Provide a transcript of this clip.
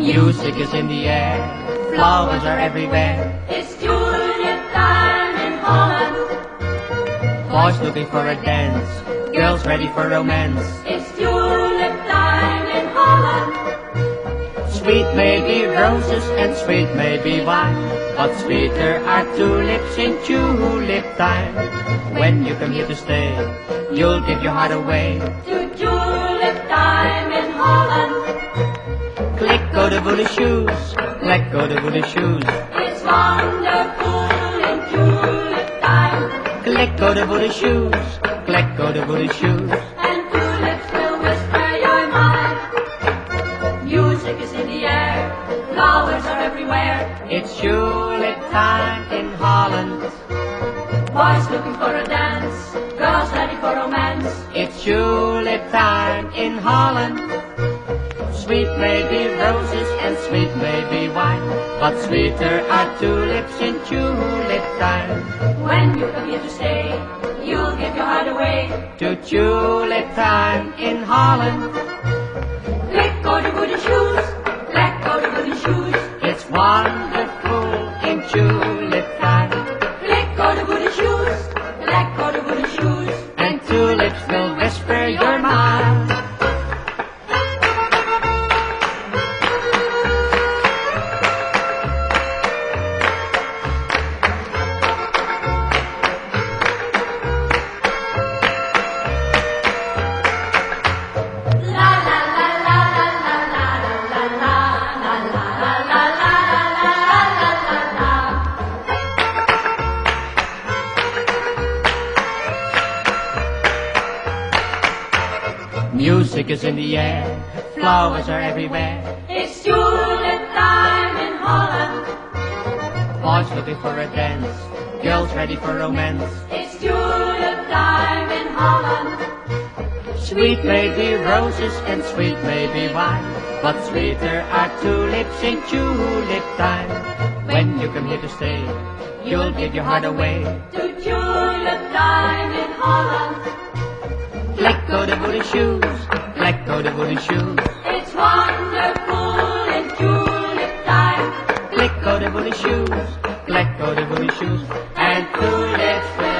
Music is in the air, flowers are everywhere. It's tulip time in Holland. Boys looking for a dance, girls ready for romance. It's tulip time in Holland. Sweet may be roses and sweet may be wine, but sweeter are tulips in tulip time. When you come here to stay, you'll give your heart away. To tulip time in Holland. Click go the woolly shoes, click go the woolly shoes. It's wonderful in tulip time. Click go the woolly shoes, click go the woolly shoes. And tulips will whisper your mind. Music is in the air, flowers are everywhere. It's tulip time in Holland. Boys looking for a dance, girls ready for romance. It's tulip time in Holland. Sweet may be roses and sweet may be wine, but sweeter are tulips in tulip time. When you come here to stay, you'll give your heart away. To tulip time in Holland. Click go the woody shoes, click go the woody shoes. It's wonderful in tulip time. Click go the woody shoes, click go the woody shoes. And tulips will whisper your mind. Music is in the air, flowers are everywhere. It's tulip time in Holland. Boys looking for a dance, girls ready for romance. It's tulip time in Holland. Sweet may be roses and sweet may be wine, but sweeter are tulips in tulip time. When you come here to stay, you'll give your heart away. To tulip time in Holland. Click go the woolly shoes, click go the woolly shoes. It's wonderful in tulip time. Click go the woolly shoes, click go the woolly shoes. And tulips will